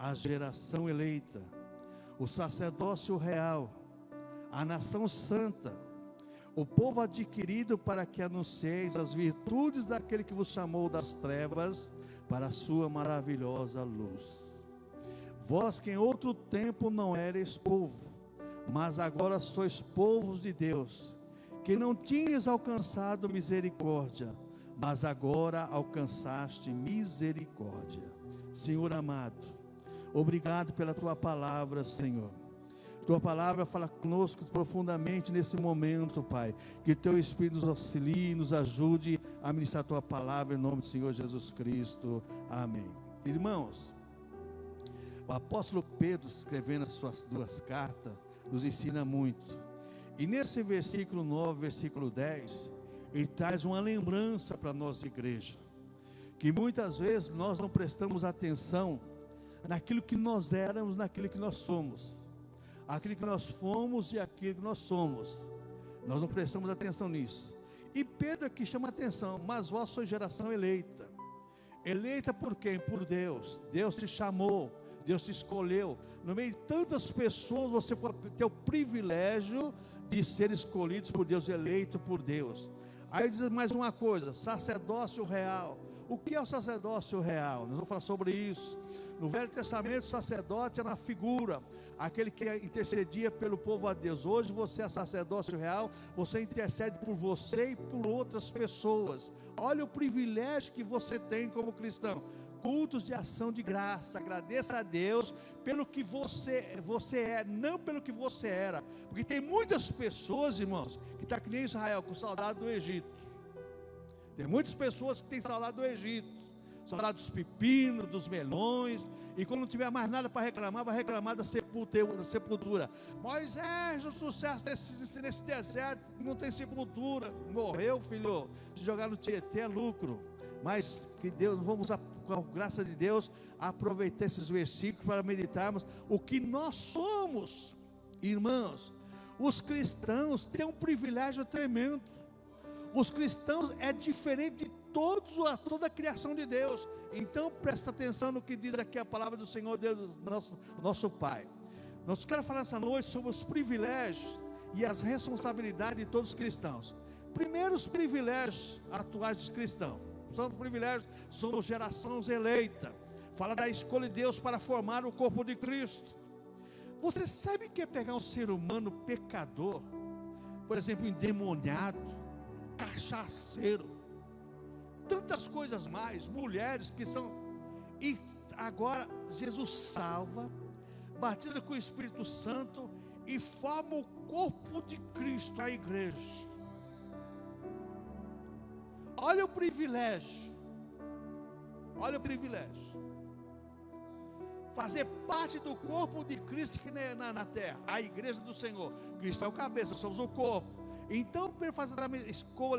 a geração eleita, o sacerdócio real, a nação santa, o povo adquirido para que anuncieis as virtudes daquele que vos chamou das trevas para a sua maravilhosa luz. Vós que em outro tempo não erais povo, mas agora sois povos de Deus, que não tinhas alcançado misericórdia, mas agora alcançaste misericórdia. Senhor amado, obrigado pela tua palavra, Senhor. Tua palavra fala conosco profundamente nesse momento, Pai. Que teu Espírito nos auxilie, nos ajude a ministrar a tua palavra em nome do Senhor Jesus Cristo. Amém. Irmãos, o apóstolo Pedro, escrevendo as suas duas cartas, nos ensina muito. E nesse versículo 9, versículo 10, ele traz uma lembrança para a nossa igreja. Que muitas vezes nós não prestamos atenção naquilo que nós éramos, naquilo que nós somos. Aquilo que nós fomos e aquilo que nós somos. Nós não prestamos atenção nisso. E Pedro aqui chama a atenção: mas vós sois geração eleita. Eleita por quem? Por Deus. Deus te chamou, Deus te escolheu. No meio de tantas pessoas, você pode ter o privilégio de ser escolhidos por Deus, eleito por Deus. Aí diz mais uma coisa: sacerdócio real. O que é o sacerdócio real? Nós vamos falar sobre isso. No Velho Testamento, o sacerdote era uma figura, aquele que intercedia pelo povo a Deus. Hoje você é sacerdócio real, você intercede por você e por outras pessoas. Olha o privilégio que você tem como cristão. Cultos de ação de graça. Agradeça a Deus pelo que você é, não pelo que você era. Porque tem muitas pessoas, irmãos, que estão que nem Israel, com saudade do Egito. Tem muitas pessoas que têm saudade do Egito. Saudade dos pepinos, dos melões. E quando não tiver mais nada para reclamar, vai reclamar da sepultura. Moisés, o sucesso nesse deserto, não tem sepultura. Morreu, filho. Se jogar no Tietê é lucro. Mas que Deus, vamos, com a graça de Deus, aproveitar esses versículos para meditarmos o que nós somos. Irmãos, os cristãos têm um privilégio tremendo. Os cristãos é diferente de toda a criação de Deus. Então presta atenção no que diz aqui a palavra do Senhor Deus, nosso Pai. Nós queremos falar essa noite sobre os privilégios e as responsabilidades de todos os cristãos. Primeiro, os privilégios atuais dos cristãos. São privilégios, somos geração eleita. Fala da escolha de Deus para formar o corpo de Cristo. Você sabe o que é pegar um ser humano pecador, por exemplo, endemoniado, cachaceiro, tantas coisas mais, mulheres que são, e agora Jesus salva, batiza com o Espírito Santo e forma o corpo de Cristo, a igreja. Olha o privilégio, olha o privilégio, fazer parte do corpo de Cristo que na terra, a igreja do Senhor. Cristo é o cabeça, somos o corpo. Então, para fazer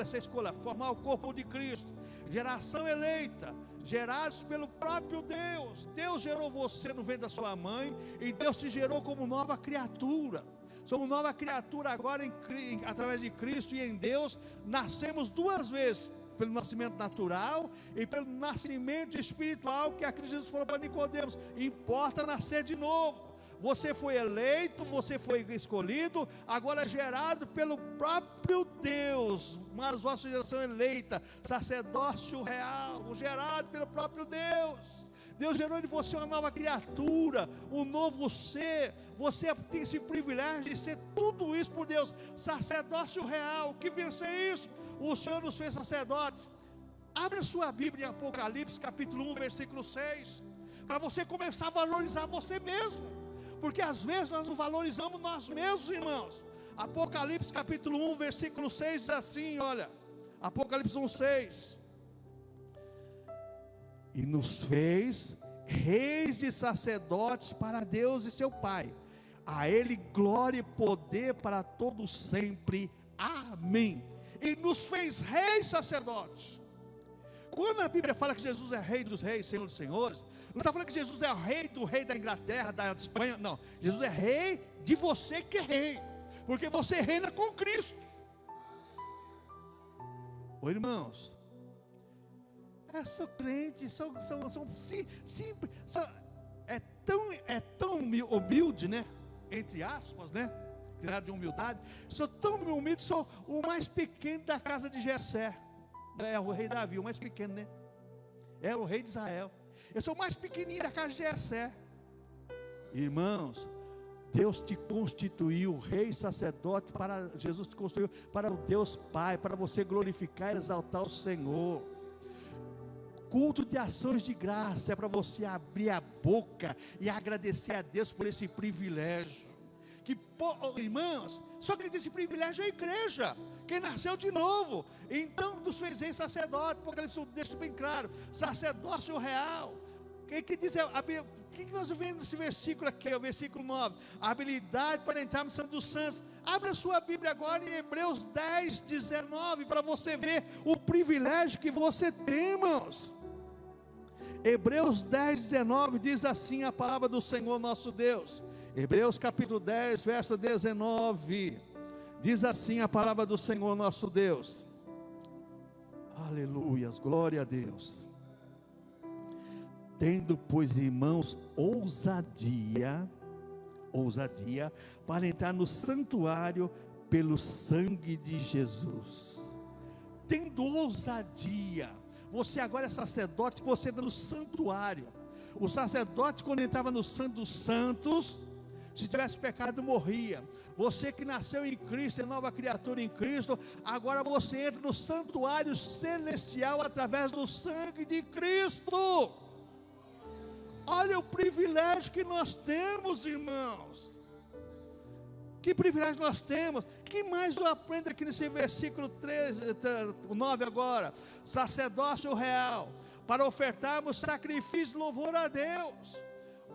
essa escolha, formar o corpo de Cristo, geração eleita, gerados pelo próprio Deus. Deus gerou você no ventre da sua mãe, e Deus te gerou como nova criatura. Somos nova criatura agora através de Cristo, e em Deus nascemos duas vezes, pelo nascimento natural e pelo nascimento espiritual, que a Cristo Jesus falou para Nicodemos: importa nascer de novo. Você foi eleito, você foi escolhido, agora é gerado pelo próprio Deus. Mas vossa geração eleita, sacerdócio real, gerado pelo próprio Deus. Deus gerou de você uma nova criatura, um novo ser. Você tem esse privilégio de ser tudo isso por Deus. Sacerdócio real, que vencer isso? O Senhor nos fez sacerdotes. Abra sua Bíblia em Apocalipse capítulo 1, versículo 6, para você começar a valorizar você mesmo. Porque às vezes nós não valorizamos nós mesmos, irmãos. Apocalipse capítulo 1, versículo 6 diz assim, olha, Apocalipse 1, 6. E nos fez reis e sacerdotes para Deus e seu Pai. A Ele glória e poder para todos sempre. Amém. E nos fez reis e sacerdotes. Quando a Bíblia fala que Jesus é rei dos reis, Senhor dos senhores, não está falando que Jesus é o rei da Inglaterra, da Espanha, não. Jesus é rei de você que é rei, porque você reina com Cristo. Ô irmãos, são crentes, são simples, é tão humilde, né? Entre aspas, né? Criado de humildade. Sou tão humilde, sou o mais pequeno da casa de Jessé. É o rei Davi, o mais pequeno, né? É o rei de Israel. Eu sou o mais pequenininho da casa de Jessé. Irmãos, Deus te constituiu rei, sacerdote, para Jesus te constituiu para o Deus Pai, para você glorificar e exaltar o Senhor. Culto de ações de graça é para você abrir a boca e agradecer a Deus por esse privilégio. Irmãos, só quem tem esse privilégio é a igreja, quem nasceu de novo. Então, tu fez rei sacerdote, porque ele deixa bem claro, sacerdócio real. Que diz, o que nós vemos nesse versículo aqui, o versículo 9? A habilidade para entrar no Santo dos Santos. Abra a sua Bíblia agora em Hebreus 10, 19, para você ver o privilégio que você tem, irmãos. Hebreus 10, 19 diz assim a palavra do Senhor nosso Deus. Hebreus capítulo 10, verso 19, diz assim a palavra do Senhor nosso Deus. Aleluias, glória a Deus. Tendo, pois, irmãos, ousadia para entrar no santuário pelo sangue de Jesus. Tendo ousadia, você agora é sacerdote, você entra no santuário. O sacerdote, quando entrava no Santo dos Santos, se tivesse pecado, morria. Você que nasceu em Cristo, é nova criatura em Cristo, agora você entra no santuário celestial através do sangue de Cristo. Olha o privilégio que nós temos, irmãos. Que privilégio nós temos. Que mais eu aprendo aqui nesse versículo 9 agora? Sacerdócio real, para ofertarmos sacrifício de louvor a Deus.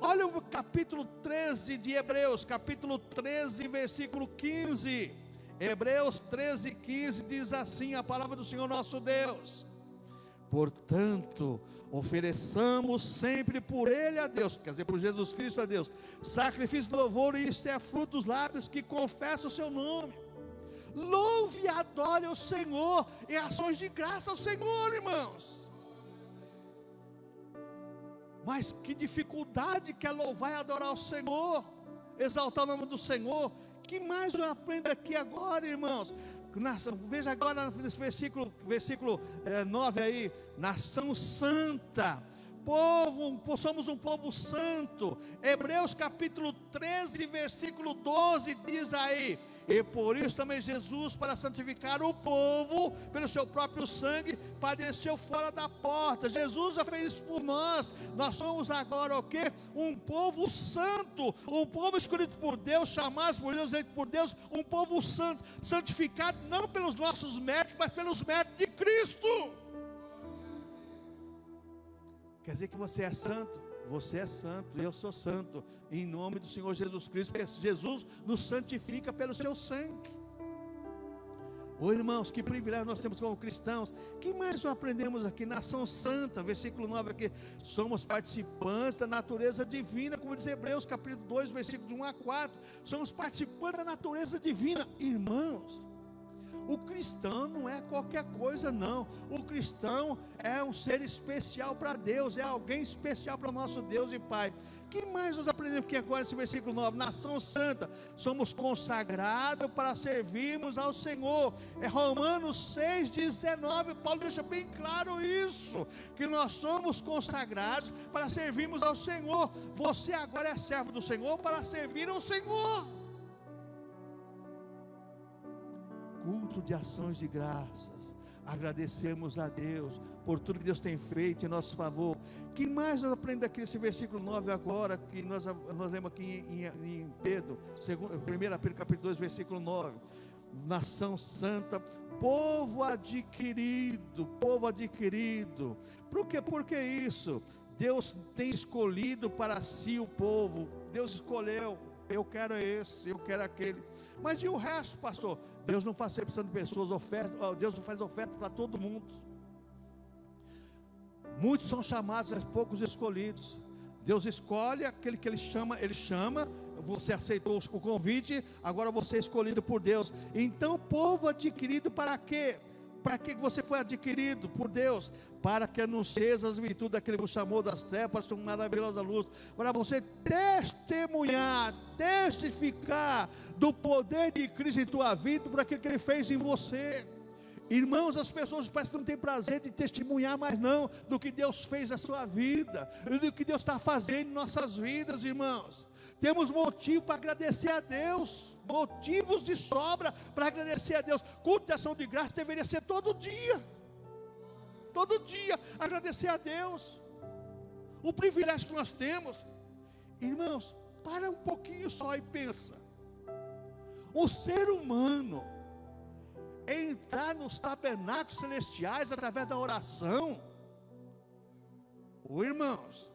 Olha o capítulo 13 de Hebreus, capítulo 13, versículo 15. Hebreus 13, 15 diz assim a palavra do Senhor nosso Deus. Portanto, ofereçamos sempre por Ele a Deus, quer dizer, por Jesus Cristo a Deus, sacrifício de louvor, e isto é fruto dos lábios que confessa o seu nome. Louve e adore o Senhor, em ações de graça ao Senhor, irmãos. Mas que dificuldade que é louvar e adorar o Senhor, exaltar o nome do Senhor. Que mais eu aprendo aqui agora, irmãos? Veja agora nesse versículo 9 aí, nação santa, somos um povo santo. Hebreus capítulo 13, versículo 12 diz aí: e por isso também Jesus, para santificar o povo, pelo seu próprio sangue, padeceu fora da porta. Jesus já fez isso por nós. Nós somos agora o quê? Um povo santo, um povo escolhido por Deus, chamados por Deus, eleito por Deus, um povo santo, santificado não pelos nossos méritos, mas pelos méritos de Cristo. Quer dizer que você é santo? Você é santo, eu sou santo, em nome do Senhor Jesus Cristo, porque Jesus nos santifica pelo seu sangue. Ô irmãos, que privilégio nós temos como cristãos. Que mais nós aprendemos aqui? Nação santa, versículo 9 aqui, somos participantes da natureza divina, como diz Hebreus capítulo 2, versículo de 1 a 4, somos participantes da natureza divina. Irmãos, o cristão não é qualquer coisa não, o cristão é um ser especial para Deus, é alguém especial para o nosso Deus e Pai. Que mais nós aprendemos aqui agora nesse versículo 9? Nação santa, somos consagrados para servirmos ao Senhor. É Romanos 6,19, Paulo deixa bem claro isso, que nós somos consagrados para servirmos ao Senhor. Você agora é servo do Senhor para servir ao Senhor. Culto de ações de graças, agradecemos a Deus por tudo que Deus tem feito em nosso favor. Que mais nós aprendemos aqui nesse versículo 9 agora, que nós lemos aqui em Pedro, 1 Pedro capítulo 2, versículo 9, nação santa, povo adquirido, por que isso? Deus tem escolhido para si o povo, Deus escolheu, eu quero esse, eu quero aquele. Mas e o resto, pastor? Deus não faz acepção de pessoas, Deus não faz oferta para todo mundo. Muitos são chamados, mas poucos escolhidos. Deus escolhe aquele que Ele chama, você aceitou o convite, agora você é escolhido por Deus. Então, povo adquirido para quê? Para que você foi adquirido por Deus? Para que anuncieis as virtudes daquele que vos chamou das trevas para sua maravilhosa luz. Para você testemunhar, testificar do poder de Cristo em tua vida, por aquilo que Ele fez em você. Irmãos, as pessoas parecem que não têm prazer de testemunhar mais não, do que Deus fez na sua vida, do que Deus está fazendo em nossas vidas, irmãos. Temos motivo para agradecer a Deus, motivos de sobra para agradecer a Deus. Culto de ação de graça deveria ser todo dia agradecer a Deus, o privilégio que nós temos. Irmãos, para um pouquinho só e pensa, o ser humano entrar nos tabernáculos celestiais através da oração. Irmãos,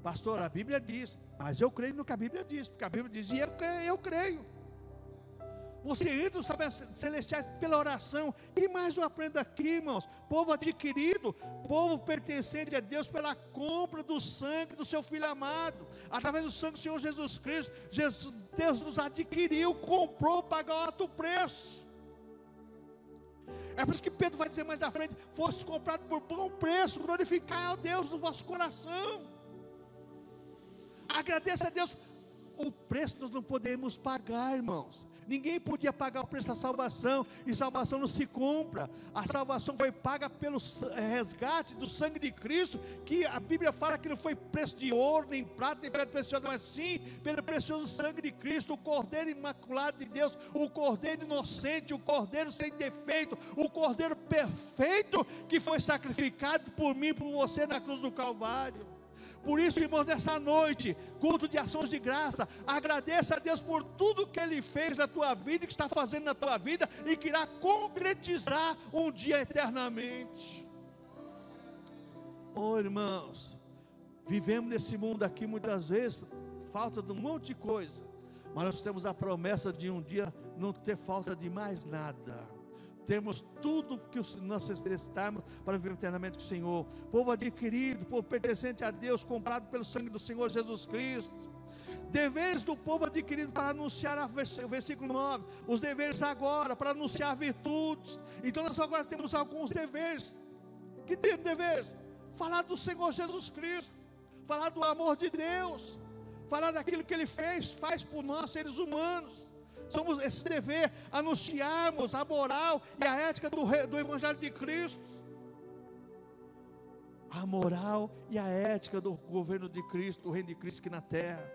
pastor, a Bíblia diz, mas eu creio no que a Bíblia diz, porque a Bíblia diz, e eu creio. Você entra nos tabernáculos celestiais pela oração. E mais eu aprendo aqui, irmãos, povo adquirido, povo pertencente a Deus pela compra do sangue do seu Filho amado, através do sangue do Senhor Jesus Cristo. Deus nos adquiriu, comprou, pagou alto preço. É por isso que Pedro vai dizer mais à frente, fosse comprado por bom preço, glorificar a Deus no vosso coração. Agradeça a Deus. O preço nós não podemos pagar, irmãos. Ninguém podia pagar o preço da salvação, e salvação não se compra. A salvação foi paga pelo resgate do sangue de Cristo, que a Bíblia fala que não foi preço de ouro, nem prata, nem pedra preciosa, mas sim pelo precioso sangue de Cristo, o Cordeiro imaculado de Deus, o Cordeiro inocente, o Cordeiro sem defeito, o Cordeiro perfeito, que foi sacrificado por mim e por você na cruz do Calvário. Por isso, irmãos, nessa noite, culto de ações de graça, agradeça a Deus por tudo que Ele fez na tua vida, que está fazendo na tua vida, e que irá concretizar um dia eternamente. Irmãos, vivemos nesse mundo aqui muitas vezes, falta de um monte de coisa, mas nós temos a promessa de um dia não ter falta de mais nada. Temos tudo que nós necessitamos para viver eternamente com o Senhor. Povo adquirido, povo pertencente a Deus, comprado pelo sangue do Senhor Jesus Cristo. Deveres do povo adquirido para anunciar, o versículo 9, os deveres agora, para anunciar virtudes. Então nós agora temos alguns deveres. Que tipo de deveres? Falar do Senhor Jesus Cristo, falar do amor de Deus, falar daquilo que Ele faz por nós, seres humanos. Somos esse dever, anunciarmos a moral e a ética do Evangelho de Cristo. A moral e a ética do governo de Cristo, do reino de Cristo aqui na terra.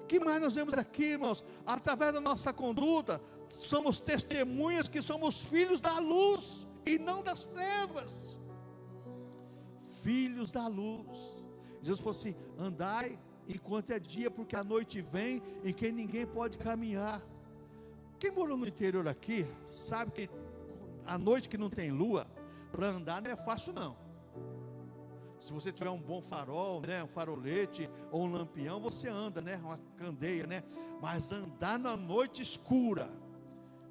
O que mais nós vemos aqui, irmãos? Através da nossa conduta, somos testemunhas que somos filhos da luz e não das trevas. Filhos da luz. Jesus falou assim, andai enquanto é dia, porque a noite vem em que ninguém pode caminhar. Quem morou no interior aqui, sabe que à noite que não tem lua, para andar não é fácil não. Se você tiver um bom farol, né, um farolete ou um lampião, você anda, né, uma candeia, né. Mas andar na noite escura,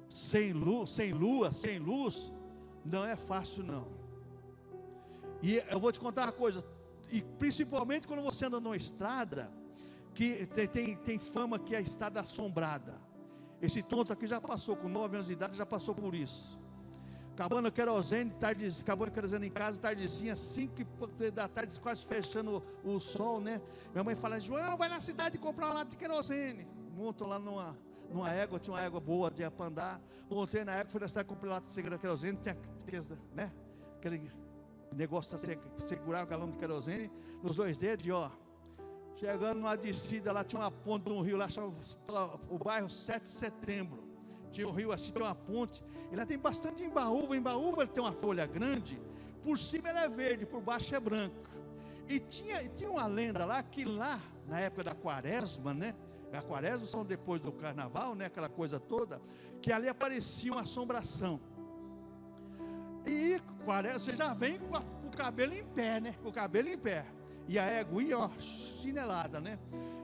sem lua, sem luz, não é fácil não. E eu vou te contar uma coisa, e principalmente quando você anda numa estrada, que tem fama que é a estrada assombrada. Esse tonto aqui já passou, com 9 anos de idade, já passou por isso. Acabando querosene, acabando querosene em casa, tardezinha, 5 da tarde, quase fechando o sol, né? Minha mãe fala, João, vai na cidade comprar um lado de querosene. Monto lá numa égua, tinha uma égua boa de andar. Montei na égua, fui na cidade, comprei um lado de querosene, tem né? Aquele negócio para segurar o galão de querosene, nos 2 dedos, e ó. Chegando numa descida, lá tinha uma ponte de um rio, lá chama o bairro 7 de Setembro. Tinha um rio assim, tinha uma ponte, e lá tem bastante embaúva. Embaúva ele tem uma folha grande, por cima ela é verde, por baixo é branca. E tinha uma lenda lá, que lá, na época da quaresma, né? A quaresma são depois do carnaval, né? Aquela coisa toda, que ali aparecia uma assombração. E quaresma, você já vem com o cabelo em pé, né? Com o cabelo em pé. E a égua ia, ó, chinelada, né?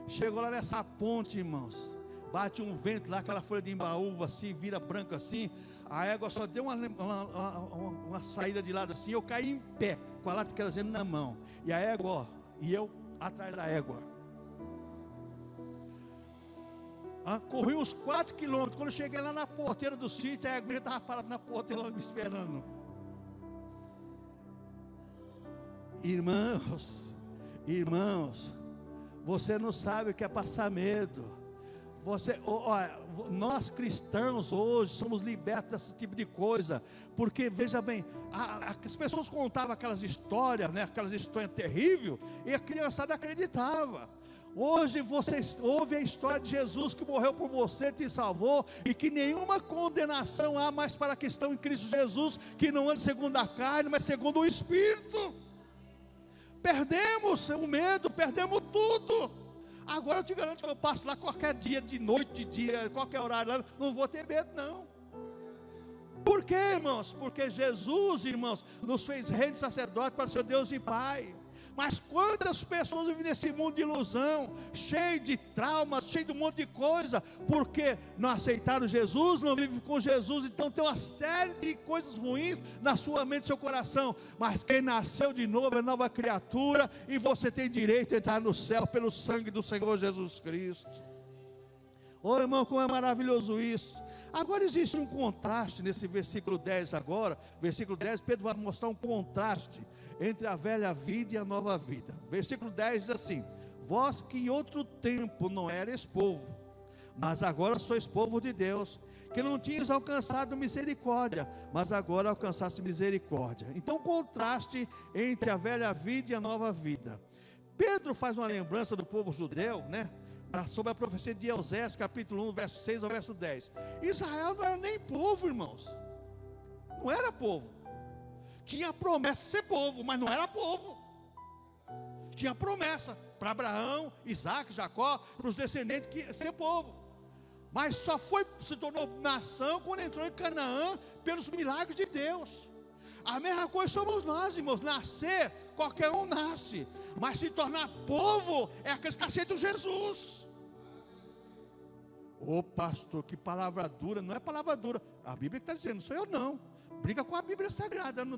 Chegou lá nessa ponte, irmãos. Bate um vento lá, aquela folha de embaúva assim, vira branca assim. A égua só deu uma saída de lado assim. Eu caí em pé, com a lata de querosene na mão. E a égua, ó, e eu atrás da égua. Corri uns 4 quilômetros. Quando eu cheguei lá na porteira do sítio, a guria estava parada na porteira me esperando. Irmãos, você não sabe o que é passar medo. Nós cristãos hoje somos libertos desse tipo de coisa, porque veja bem, as pessoas contavam aquelas histórias, né, aquelas histórias terríveis, e a criançada acreditava. Hoje você ouve a história de Jesus que morreu por você, te salvou, e que nenhuma condenação há mais para que estão em Cristo Jesus, que não anda segundo a carne, mas segundo o Espírito. Perdemos o medo, perdemos tudo. Agora eu te garanto que eu passo lá qualquer dia, de noite, de dia, qualquer horário, não vou ter medo não. Por quê, irmãos? Porque Jesus, irmãos, nos fez rei e sacerdote para o seu Deus e Pai. Mas quantas pessoas vivem nesse mundo de ilusão, cheio de traumas, cheio de um monte de coisa, porque não aceitaram Jesus, não vivem com Jesus, então tem uma série de coisas ruins na sua mente e seu coração. Mas quem nasceu de novo é nova criatura, e você tem direito a entrar no céu pelo sangue do Senhor Jesus Cristo. Ô irmão, como é maravilhoso isso. Agora existe um contraste nesse versículo 10 agora. Versículo 10, Pedro vai mostrar um contraste entre a velha vida e a nova vida. Versículo 10 diz assim: vós que em outro tempo não erais povo, mas agora sois povo de Deus, que não tinhas alcançado misericórdia, mas agora alcançaste misericórdia. Então contraste entre a velha vida e a nova vida. Pedro faz uma lembrança do povo judeu, né? Sobre a profecia de Eusés, capítulo 1, verso 6 ao verso 10. Israel não era nem povo, irmãos. Não era povo. Tinha promessa de ser povo, mas não era povo. Tinha promessa para Abraão, Isaac, Jacó, para os descendentes que ser povo. Mas só se tornou nação quando entrou em Canaã pelos milagres de Deus. A mesma coisa somos nós, irmãos. Nascer, qualquer um nasce. Mas se tornar povo é aqueles que aceitam Jesus. Ô pastor, que palavra dura. Não é palavra dura. A Bíblia está dizendo, não sou eu não. Briga com a Bíblia Sagrada. Não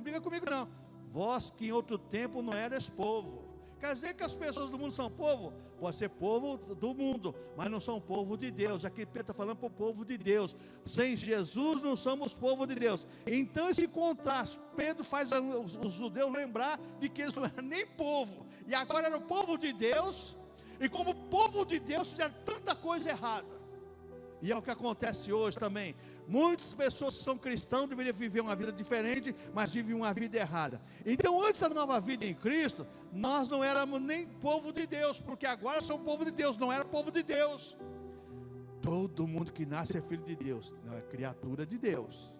briga comigo não. Vós que em outro tempo não eras povo. Quer dizer que as pessoas do mundo são povo? Pode ser povo do mundo, mas não são povo de Deus. Aqui Pedro está falando para o povo de Deus. Sem Jesus não somos povo de Deus. Então esse contraste, Pedro faz os judeus lembrar de que eles não eram nem povo, e agora eram povo de Deus, e como povo de Deus fizeram tanta coisa errada. E é o que acontece hoje também. Muitas pessoas que são cristãos deveriam viver uma vida diferente, mas vivem uma vida errada. Então antes da nova vida em Cristo, nós não éramos nem povo de Deus, porque agora somos povo de Deus, não era povo de Deus. Todo mundo que nasce é filho de Deus, não é criatura de Deus.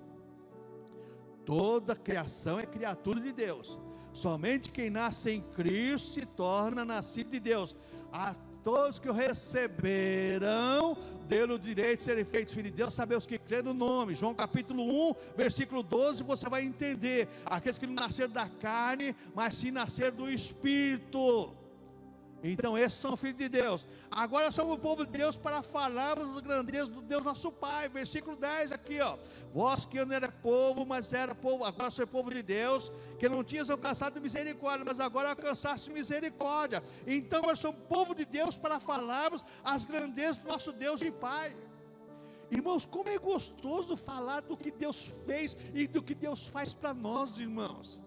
Toda criação é criatura de Deus. Somente quem nasce em Cristo se torna nascido de Deus. A todos que o receberam, deu-lhe o direito de serem feitos filhos de Deus, saber os que creem no nome. João capítulo 1, versículo 12, você vai entender. Aqueles que não nasceram da carne, mas sim nasceram do Espírito. Então esses são filhos de Deus. Agora somos o povo de Deus para falarmos as grandezas do Deus nosso Pai. Versículo 10 aqui, ó. Vós que não era povo, mas era povo, agora sois povo de Deus, que não tinhas alcançado misericórdia, mas agora alcançaste misericórdia. Então nós somos povo de Deus para falarmos as grandezas do nosso Deus e Pai. Irmãos, como é gostoso falar do que Deus fez e do que Deus faz para nós, irmãos.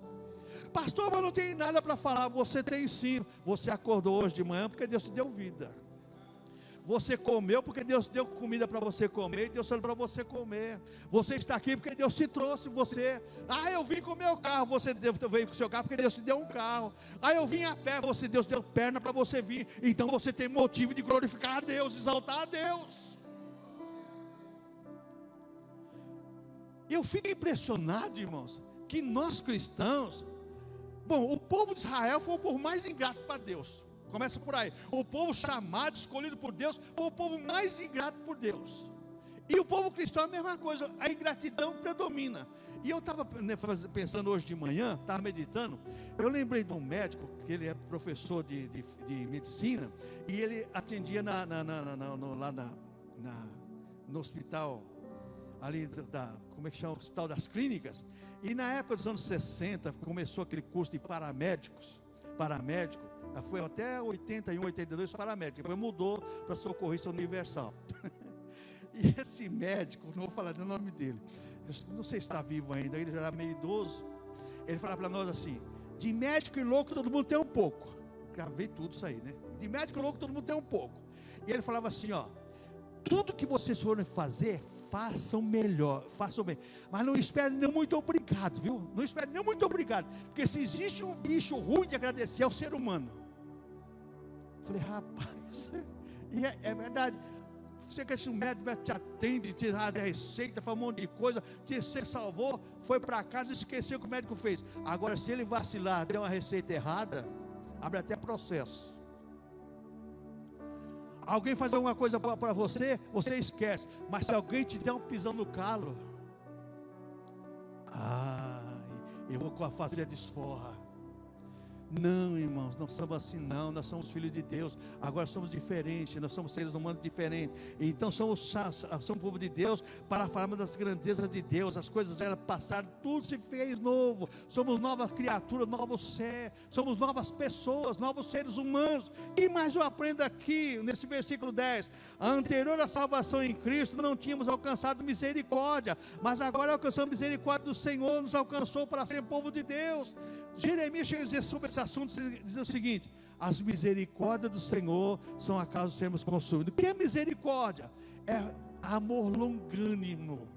Pastor, mas não tem nada para falar. Você tem sim. Você acordou hoje de manhã porque Deus te deu vida. Você comeu porque Deus deu comida para você comer e Deus deu para você comer. Você está aqui porque Deus te trouxe você. Eu vim com o meu carro. Você veio com o seu carro porque Deus te deu um carro. Eu vim a pé. Deus deu perna para você vir. Então você tem motivo de glorificar a Deus, exaltar a Deus. Eu fico impressionado, irmãos, que nós cristãos, o povo de Israel foi o povo mais ingrato para Deus. Começa por aí. O povo chamado, escolhido por Deus, foi o povo mais ingrato por Deus. E o povo cristão é a mesma coisa. A ingratidão predomina. E eu estava pensando hoje de manhã, estava meditando. Eu lembrei de um médico, que ele era professor de medicina, e ele atendia lá no hospital, ali como é que chama? O Hospital das Clínicas. E na época dos anos 60, começou aquele curso de paramédico, Foi até 81, 82 paramédico, depois mudou para socorrista universal. E esse médico, não vou falar o nome dele, não sei se está vivo ainda, ele já era meio idoso. Ele falava para nós assim: de médico e louco todo mundo tem um pouco. Gravei tudo isso aí, né? De médico e louco todo mundo tem um pouco. E ele falava assim, ó: tudo que vocês forem fazer, façam melhor, façam bem, mas não espere nem muito obrigado, viu? Não espere nem muito obrigado, porque se existe um bicho ruim de agradecer, é o ser humano. Falei, rapaz, e é verdade. Você que esse médico te atende, te dá a receita, faz um monte de coisa, você salvou, foi para casa e esqueceu o que o médico fez. Agora, se ele vacilar, der uma receita errada, abre até processo. Alguém faz alguma coisa para você, você esquece. Mas se alguém te der um pisão no calo, eu vou fazer a desforra. Não, irmãos, não somos assim não, nós somos filhos de Deus, agora somos diferentes, nós somos seres humanos diferentes, então somos povo de Deus, para falar das grandezas de Deus, as coisas já passaram, tudo se fez novo, somos novas criaturas, novos seres, somos novas pessoas, novos seres humanos. E mais eu aprendo aqui, nesse versículo 10, anterior à salvação em Cristo, não tínhamos alcançado misericórdia, mas agora alcançamos misericórdia do Senhor, nos alcançou para ser povo de Deus. Jeremias chega a dizer sobre esse assunto, diz o seguinte: as misericórdias do Senhor são a causa de sermos consumidos. O que é misericórdia? É amor longânimo.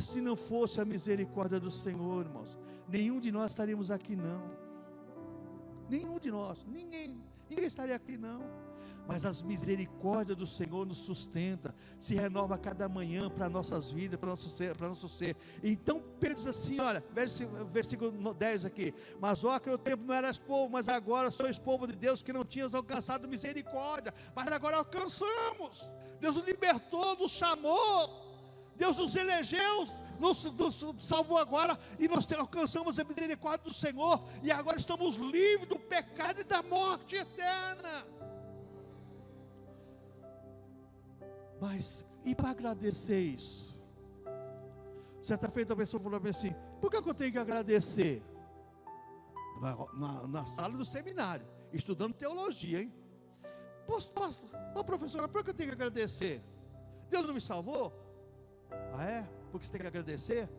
Se não fosse a misericórdia do Senhor, irmãos, nenhum de nós estaríamos aqui não. Nenhum de nós, ninguém estaria aqui não. Mas as misericórdias do Senhor nos sustenta, se renova a cada manhã para nossas vidas, para nosso ser. Então Pedro diz assim, olha, versículo 10 aqui: mas ó, que o tempo não eras povo, mas agora sois povo de Deus, que não tinhas alcançado misericórdia, mas agora alcançamos. Deus nos libertou, nos chamou, Deus nos elegeu, nos salvou agora, e nós alcançamos a misericórdia do Senhor, e agora estamos livres do pecado e da morte eterna. Mas, e para agradecer isso? Certa feita a pessoa falou assim: por que eu tenho que agradecer? Na sala do seminário, estudando teologia, hein? Professor, por que eu tenho que agradecer? Deus não me salvou? Porque você tem que agradecer?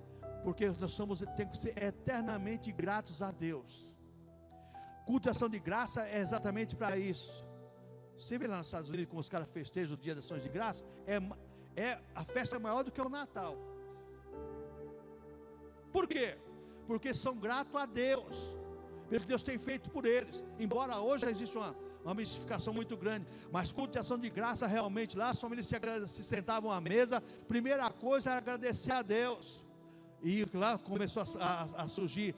Porque nós temos que ser eternamente gratos a Deus. Culto de ação de graça é exatamente para isso. Você vê lá nos Estados Unidos como os caras festejam o dia das ações de graça, a festa é maior do que o Natal. Por quê? Porque são gratos a Deus, pelo que Deus tem feito por eles. Embora hoje já exista uma mistificação muito grande, mas culto de ação de graça realmente lá, as famílias se sentavam à mesa, primeira coisa era agradecer a Deus. E lá começou a surgir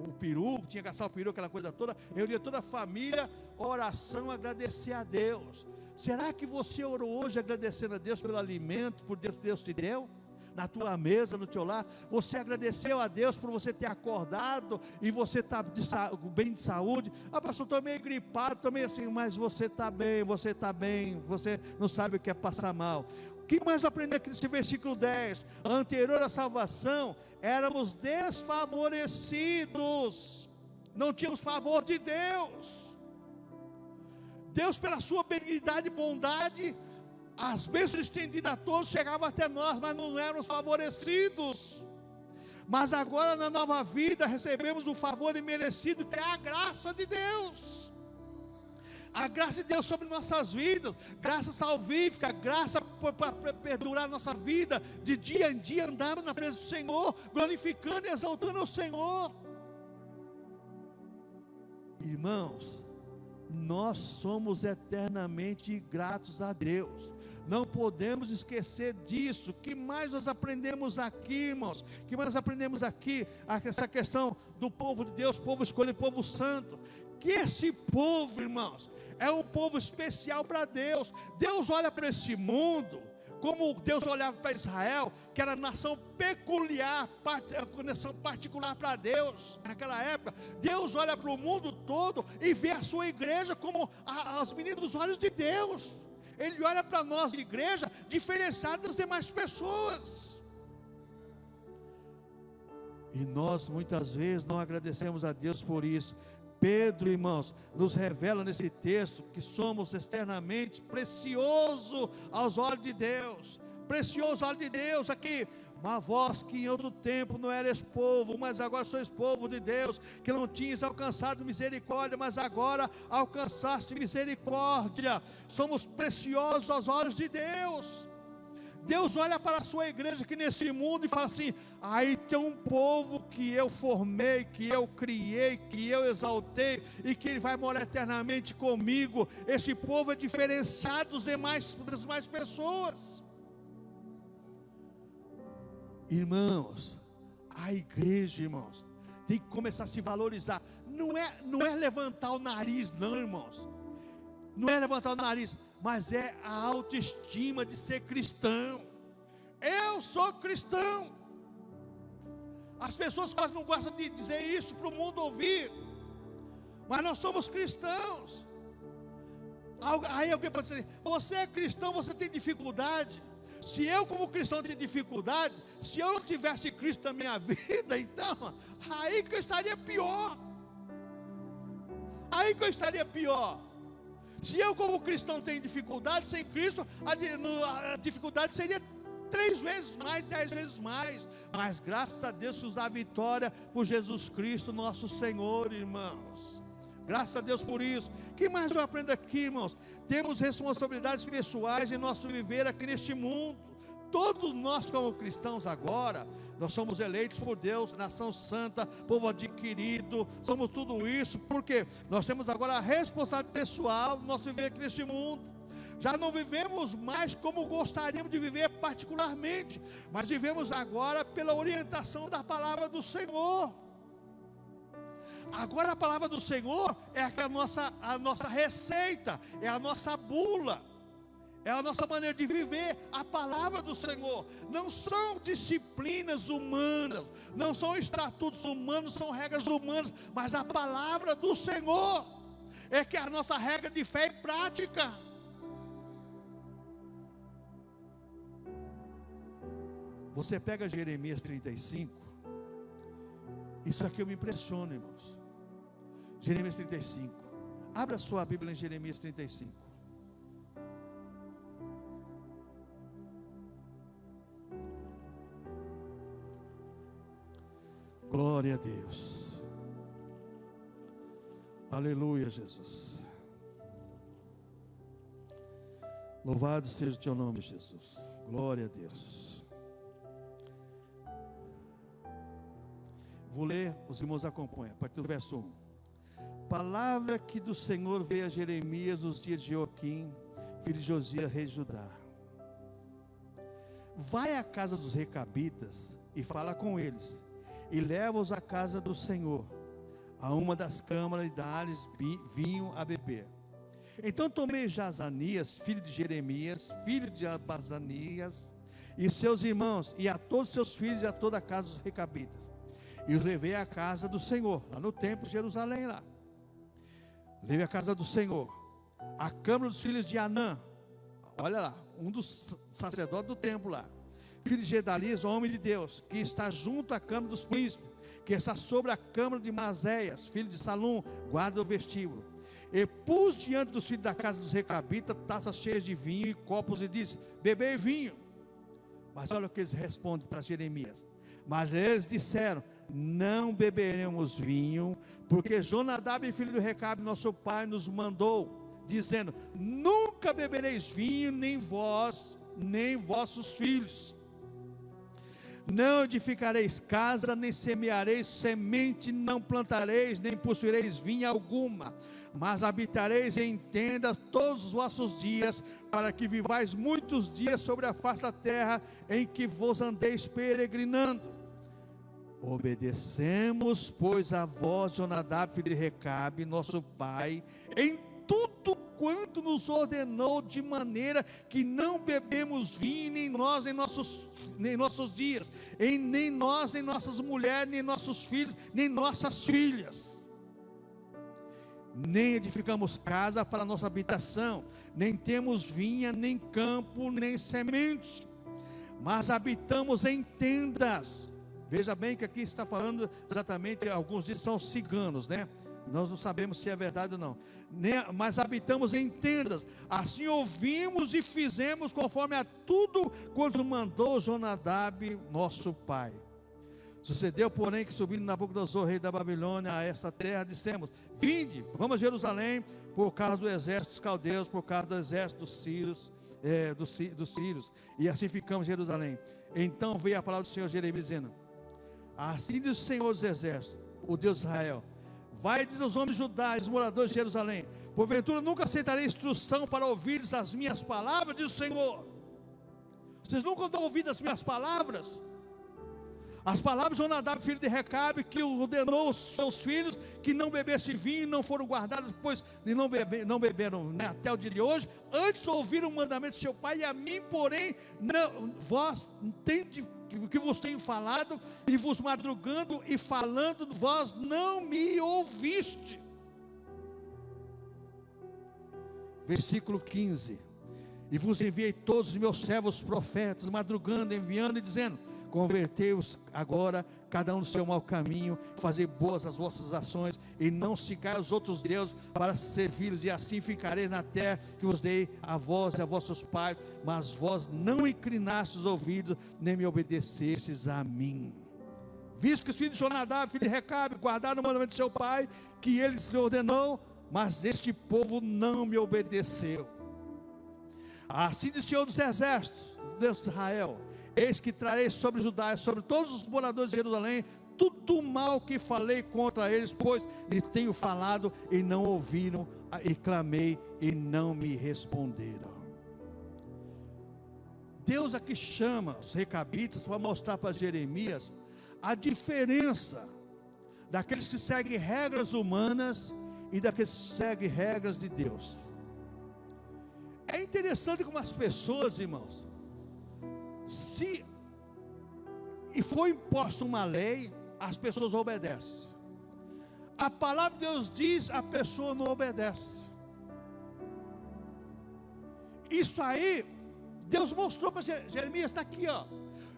o peru, tinha que assar o peru, aquela coisa toda. Eu ia toda a família, oração, agradecer a Deus. Será que você orou hoje agradecendo a Deus pelo alimento, por Deus te deu? Na tua mesa, no teu lar, você agradeceu a Deus por você ter acordado e você está bem de saúde? Pastor, estou meio gripado, estou meio assim, mas você está bem, você não sabe o que é passar mal. O que mais aprender aqui nesse versículo 10? Anterior à salvação, éramos desfavorecidos, não tínhamos favor de Deus. Deus, pela sua benignidade e bondade, as bênçãos estendidas a todos chegavam até nós, mas não éramos favorecidos. Mas agora na nova vida recebemos um favor imerecido, que é a graça de Deus. A graça de Deus sobre nossas vidas, graça salvífica, graça para perdurar nossa vida, de dia em dia andarmos na presença do Senhor, glorificando e exaltando o Senhor. Irmãos, nós somos eternamente gratos a Deus, não podemos esquecer disso. O que mais nós aprendemos aqui, irmãos? O que mais nós aprendemos aqui? Essa questão do povo de Deus, povo escolhido, povo santo. Que esse povo, irmãos, é um povo especial para Deus. Deus olha para esse mundo como Deus olhava para Israel, que era nação peculiar, nação particular para Deus. Naquela época, Deus olha para o mundo todo e vê a sua igreja como as meninas dos olhos de Deus. Ele olha para nós, igreja, diferenciada das demais pessoas. E nós muitas vezes não agradecemos a Deus por isso. Pedro, irmãos, nos revela nesse texto que somos externamente precioso aos olhos de Deus. Precioso aos olhos de Deus. Aqui, uma voz que em outro tempo não eras povo, mas agora sois povo de Deus, que não tinhas alcançado misericórdia, mas agora alcançaste misericórdia. Somos preciosos aos olhos de Deus. Deus olha para a sua igreja aqui nesse mundo e fala assim: aí tem um povo que eu formei, que eu criei, que eu exaltei, e que ele vai morar eternamente comigo. Esse povo é diferenciado das demais pessoas. Irmãos, a igreja, irmãos, tem que começar a se valorizar. Não é levantar o nariz, não, irmãos. Não é levantar o nariz, mas é a autoestima de ser cristão. Eu sou cristão. As pessoas quase não gostam de dizer isso para o mundo ouvir, mas nós somos cristãos. Aí alguém pode dizer: você é cristão, você tem dificuldade. Se eu como cristão tenho dificuldade, se eu não tivesse Cristo na minha vida, então, aí que eu estaria pior. Aí que eu estaria pior. Se eu como cristão tenho dificuldade, sem Cristo, a dificuldade seria 3 vezes mais, 10 vezes mais. Mas graças a Deus nos dá a vitória por Jesus Cristo, nosso Senhor, irmãos. Graças a Deus por isso. O que mais eu aprendo aqui, irmãos? Temos responsabilidades pessoais em nosso viver aqui neste mundo. Todos nós como cristãos agora, nós somos eleitos por Deus, nação santa, povo adquirido, somos tudo isso, porque nós temos agora a responsabilidade pessoal do nosso viver aqui neste mundo. Já não vivemos mais como gostaríamos de viver particularmente, mas vivemos agora pela orientação da palavra do Senhor. Agora a palavra do Senhor é a nossa receita, é a nossa bula, é a nossa maneira de viver. A palavra do Senhor não são disciplinas humanas, não são estatutos humanos, são regras humanas, mas a palavra do Senhor é que é a nossa regra de fé e prática. Você pega Jeremias 35, isso aqui eu me impressiono, irmãos. Jeremias 35, abra sua Bíblia em Jeremias 35. Glória a Deus. Aleluia, Jesus. Louvado seja o teu nome, Jesus. Glória a Deus. Vou ler, os irmãos acompanham, a partir do verso 1. Palavra que do Senhor veio a Jeremias nos dias de Joaquim, filho de Josias, rei de Judá. Vai à casa dos recabitas e fala com eles, e leva-os à casa do Senhor, a uma das câmaras, e dá-lhes vinho a beber. Então tomei Jazanias, filho de Jeremias, filho de Abazanias, e seus irmãos, e a todos seus filhos, e a toda a casa dos recabitas, e os levei à casa do Senhor, lá no templo de Jerusalém, lá. Levei à casa do Senhor, a câmara dos filhos de Anã, olha lá, um dos sacerdotes do templo lá, filho de Gedalias, homem de Deus, que está junto à câmara dos príncipes, que está sobre a câmara de Mazéias, filho de Salum, guarda do vestíbulo. E pus diante dos filhos da casa dos recabitas taças cheias de vinho e copos, e disse: bebei vinho. Mas olha o que eles respondem para Jeremias. Mas eles disseram: não beberemos vinho, porque Jonadab, filho do Recabe, nosso pai, nos mandou, dizendo: nunca bebereis vinho, nem vós, nem vossos filhos. Não edificareis casa, nem semeareis semente, não plantareis, nem possuireis vinha alguma, mas habitareis em tendas todos os vossos dias, para que vivais muitos dias sobre a face da terra, em que vos andeis peregrinando. Obedecemos, pois, a voz de Jonadab, filho de Recabe, nosso pai, em tudo quanto nos ordenou, de maneira que não bebemos vinho, nem nós em nossos dias, nem nós, nem nossas mulheres, nem nossos filhos, nem nossas filhas. Nem edificamos casa para nossa habitação, nem temos vinha, nem campo, nem semente, mas habitamos em tendas. Veja bem que aqui está falando exatamente, alguns dizem são ciganos, né? Nós não sabemos se é verdade ou não. Mas habitamos em tendas. Assim ouvimos e fizemos conforme a tudo quanto mandou Jonadab, nosso pai. Sucedeu, porém, que subindo Nabucodonosor, rei da Babilônia, a esta terra, dissemos: vinde, vamos a Jerusalém, por causa do exército dos caldeus, por causa do exército dos sírios, e assim ficamos em Jerusalém. Então veio a palavra do Senhor Jeremias, dizendo: assim diz o Senhor dos exércitos, o Deus de Israel: vai, diz aos homens de Judá e os moradores de Jerusalém: porventura nunca aceitarei instrução para ouvir as minhas palavras, diz o Senhor. Vocês nunca estão ouvindo as minhas palavras? As palavras de Jonadab, filho de Recabe, que ordenou aos seus filhos que não bebesse vinho, não foram guardados, pois não beberam, né, até o dia de hoje. Antes ouviram o mandamento de seu pai, e a mim, porém, vós tendes que vos tenho falado, e vos madrugando e falando, vós não me ouviste. Versículo 15: e vos enviei todos os meus servos profetas, madrugando, enviando e dizendo: convertei-vos agora, cada um do seu mau caminho, fazei boas as vossas ações, e não sigais os outros deuses para servi-los, e assim ficareis na terra que vos dei a vós e a vossos pais, mas vós não inclinastes os ouvidos, nem me obedecestes a mim. Visto que os filhos de Jonadab, filho de Recabe, guardaram o mandamento de seu pai, que ele lhes ordenou, mas este povo não me obedeceu. Assim diz o Senhor dos exércitos, Deus de Israel: eis que trarei sobre Judá e sobre todos os moradores de Jerusalém tudo o mal que falei contra eles, pois lhes tenho falado e não ouviram, e clamei e não me responderam. Deus aqui chama os recabitas para mostrar para Jeremias a diferença daqueles que seguem regras humanas e daqueles que seguem regras de Deus. É interessante como as pessoas, irmãos, se foi imposta uma lei, as pessoas obedecem. A palavra de Deus diz, a pessoa não obedece. Isso aí, Deus mostrou para Jeremias, está aqui, ó.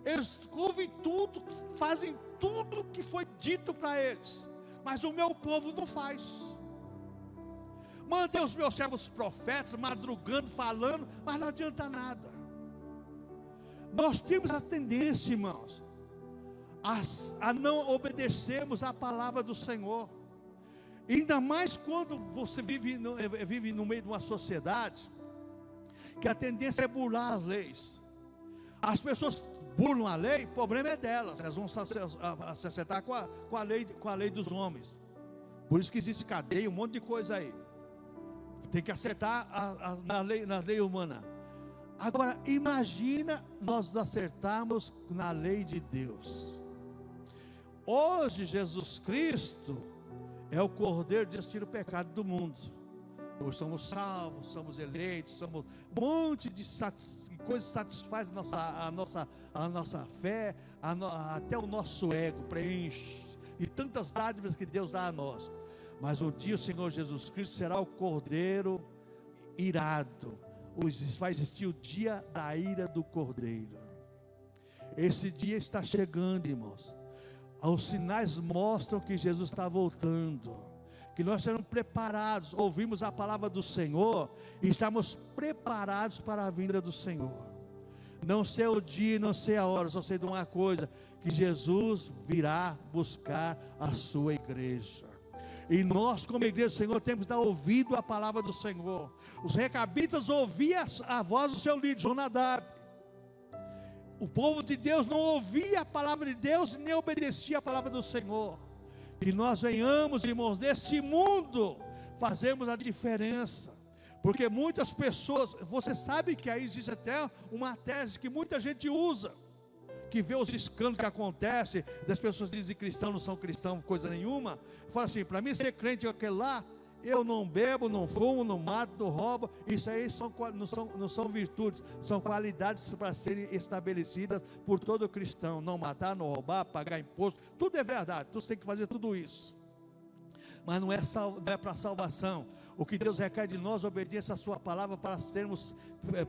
Eles ouvem tudo, fazem tudo o que foi dito para eles, mas o meu povo não faz. Mandei os meus servos profetas, madrugando, falando, mas não adianta nada. Nós temos a tendência, irmãos, a não obedecermos a palavra do Senhor. Ainda mais quando você vive no meio de uma sociedade que a tendência é burlar as leis. As pessoas burlam a lei, o problema é delas, elas vão se acertar com a lei dos homens. Por isso que existe cadeia, um monte de coisa aí. Tem que acertar na lei humana. Agora, imagina nós acertarmos na lei de Deus. Hoje, Jesus Cristo é o Cordeiro de Deus que tira o pecado do mundo. Nós somos salvos, somos eleitos, somos um monte de coisas que satisfaz a nossa fé, até o nosso ego preenche, e tantas dádivas que Deus dá a nós. Mas um dia o Senhor Jesus Cristo será o Cordeiro irado. Vai existir o dia da ira do Cordeiro. Esse dia está chegando, irmãos. Os sinais mostram que Jesus está voltando, que nós seremos preparados, ouvimos a palavra do Senhor e estamos preparados para a vinda do Senhor. Não sei o dia, não sei a hora, só sei de uma coisa: que Jesus virá buscar a sua igreja. E nós, como igreja do Senhor, temos que dar ouvido à palavra do Senhor. Os recabitas ouviam a voz do seu líder, Jonadab. O povo de Deus não ouvia a palavra de Deus e nem obedecia a palavra do Senhor. Que nós venhamos, irmãos, desse mundo, fazemos a diferença. Porque muitas pessoas, você sabe que aí existe até uma tese que muita gente usa, que vê os escândalos que acontecem, das pessoas que dizem que cristãos não são cristãos, coisa nenhuma. Fala assim: para mim ser crente é aquele lá, eu não bebo, não fumo, não mato, não roubo. Isso aí não são virtudes, são qualidades para serem estabelecidas por todo cristão. Não matar, não roubar, pagar imposto, tudo é verdade, você tem que fazer tudo isso. Mas não é para salvação. O que Deus requer de nós é obediência à sua palavra, para sermos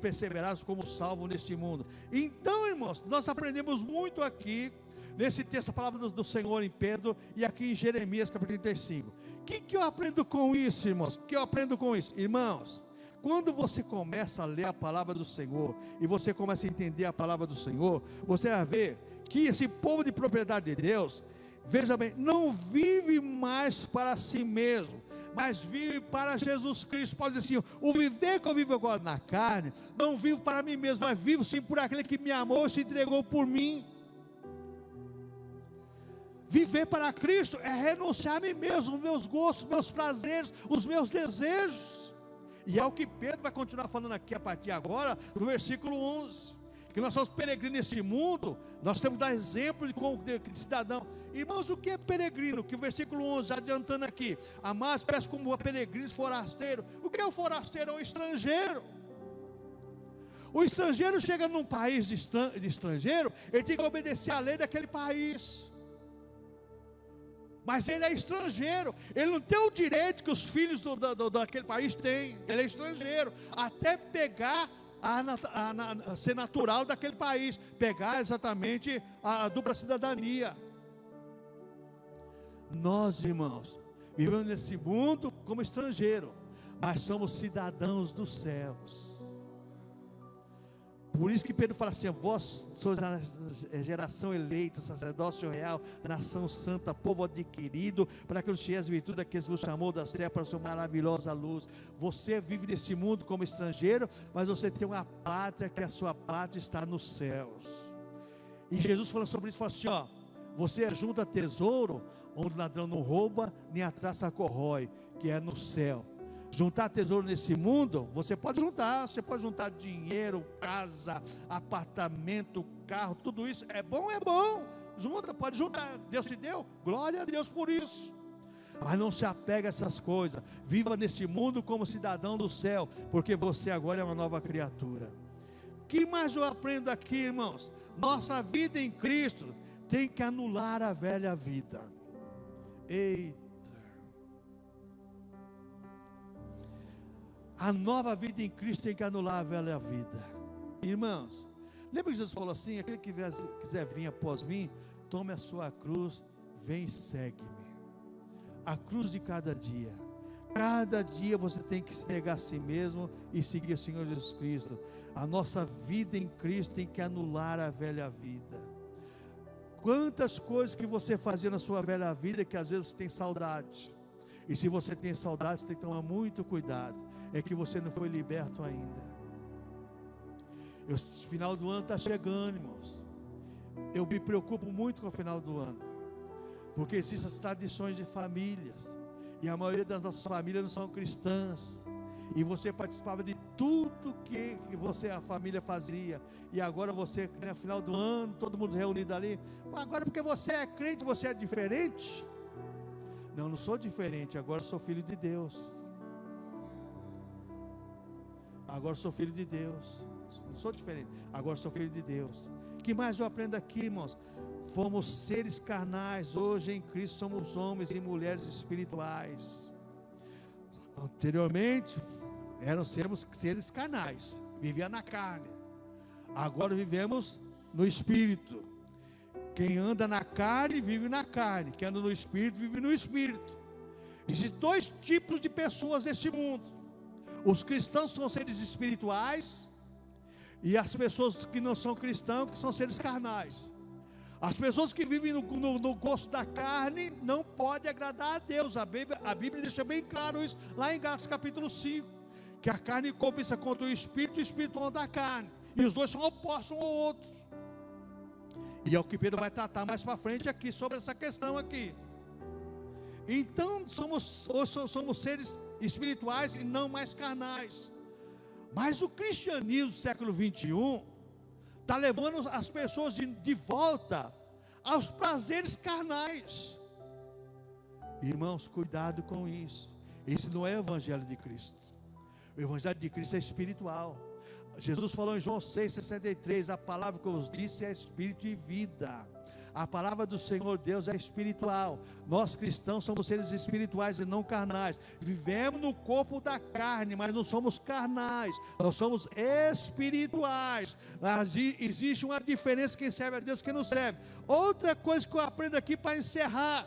perseverados como salvos neste mundo. Então, irmãos, nós aprendemos muito aqui Nesse texto, a palavra do Senhor em Pedro e aqui em Jeremias, capítulo 35. O que eu aprendo com isso, irmãos? O que eu aprendo com isso? Irmãos, quando você começa a ler a palavra do Senhor e você começa a entender a palavra do Senhor, você vai ver que esse povo de propriedade de Deus, veja bem, não vive mais para si mesmo, mas vive para Jesus Cristo. Pode dizer assim: o viver que eu vivo agora na carne, não vivo para mim mesmo, mas vivo sim por aquele que me amou e se entregou por mim. Viver para Cristo é renunciar a mim mesmo, os meus gostos, os meus prazeres, os meus desejos. E é o que Pedro vai continuar falando aqui a partir de agora, no versículo 11. Que nós somos peregrinos nesse mundo, nós temos que dar exemplo de cidadão. Irmãos, o que é peregrino? Que o versículo 11, adiantando aqui: amados, peço como peregrinos, forasteiro. O que é o forasteiro? É o estrangeiro. O estrangeiro chega num país de estrangeiro, ele tem que obedecer à lei daquele país. Mas ele é estrangeiro, ele não tem o direito que os filhos daquele país têm. Ele é estrangeiro, até pegar ser natural daquele país, pegar exatamente a dupla cidadania. Nós, irmãos, vivemos nesse mundo como estrangeiro, mas somos cidadãos dos céus. Por isso que Pedro fala assim: vós sois a geração eleita, sacerdócio real, nação santa, povo adquirido, para que os as virtudes daqueles que vos chamou das trevas para a sua maravilhosa luz. Você vive nesse mundo como estrangeiro, mas você tem uma pátria, que a sua pátria está nos céus. E Jesus falando sobre isso, fala assim: ó, você junta tesouro, onde o ladrão não rouba, nem a traça corrói, que é no céu. Juntar tesouro nesse mundo, você pode juntar dinheiro, casa, apartamento, carro, tudo isso, é bom, pode juntar, Deus te deu, glória a Deus por isso. Mas não se apega a essas coisas, viva neste mundo como cidadão do céu, porque você agora é uma nova criatura. O que mais eu aprendo aqui, irmãos? Nossa vida em Cristo tem que anular a velha vida. Eita! A nova vida em Cristo tem que anular a velha vida. Irmãos, lembra que Jesus falou assim: aquele que quiser vir após mim, tome a sua cruz, vem e segue-me. A cruz de cada dia. Cada dia você tem que se negar a si mesmo e seguir o Senhor Jesus Cristo. A nossa vida em Cristo tem que anular a velha vida. Quantas coisas que você fazia na sua velha vida que às vezes você tem saudade. E se você tem saudade, você tem que tomar muito cuidado. É que você não foi liberto ainda. O final do ano está chegando, irmãos. Eu me preocupo muito com o final do ano, porque existem as tradições de famílias, e a maioria das nossas famílias não são cristãs. E você participava de tudo que a família fazia, e agora você, no final do ano, todo mundo reunido ali, agora porque você é crente, você é diferente? Não, não sou diferente, agora sou filho de Deus. Agora sou filho de Deus. Não sou diferente, agora sou filho de Deus. O que mais eu aprendo aqui, irmãos? Fomos seres carnais, hoje em Cristo somos homens e mulheres espirituais. Anteriormente, éramos seres carnais, vivia na carne. Agora vivemos no Espírito. Quem anda na carne, vive na carne. Quem anda no Espírito, vive no Espírito. Existem dois tipos de pessoas neste mundo. Os cristãos são seres espirituais, e as pessoas que não são cristãos, que são seres carnais. As pessoas que vivem no gosto da carne, não podem agradar a Deus. A Bíblia deixa bem claro isso, lá em Gálatas capítulo 5, que a carne cobiça contra o Espírito, e o Espírito anda da carne, e os dois são opostos um ao outro. E é o que Pedro vai tratar mais para frente aqui, sobre essa questão aqui. Então, somos seres espirituais e não mais carnais. Mas o cristianismo do século 21 está levando as pessoas de volta aos prazeres carnais. Irmãos, cuidado com isso. Esse não é o evangelho de Cristo. O evangelho de Cristo é espiritual. Jesus falou em João 6,63: a palavra que eu vos disse é espírito e vida. A palavra do Senhor Deus é espiritual. Nós cristãos somos seres espirituais e não carnais. Vivemos no corpo da carne, mas não somos carnais. Nós somos espirituais. Existe uma diferença, quem serve a Deus e quem não serve. Outra coisa que eu aprendo aqui para encerrar: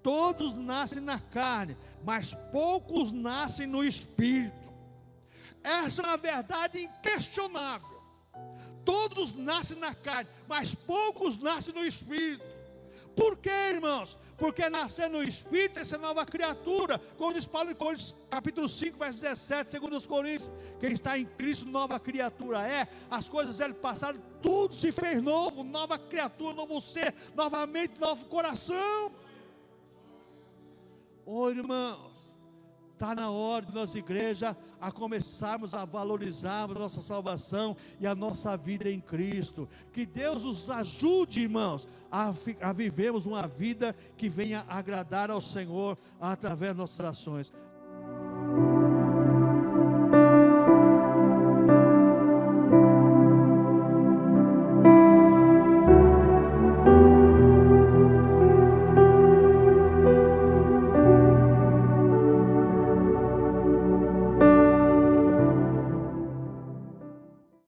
todos nascem na carne, mas poucos nascem no espírito. Essa é uma verdade inquestionável. Todos nascem na carne, mas poucos nascem no espírito. Por quê, irmãos? Porque nascer no espírito é ser nova criatura. Como diz Paulo em Coríntios, capítulo 5, verso 17, segundo os Coríntios: quem está em Cristo, nova criatura é. As coisas eram passadas, tudo se fez novo, nova criatura, novo ser, novamente, novo coração. Irmãos, está na hora de nós, igreja, a começarmos a valorizarmos a nossa salvação e a nossa vida em Cristo. Que Deus nos ajude, irmãos, a vivermos uma vida que venha agradar ao Senhor através das nossas ações.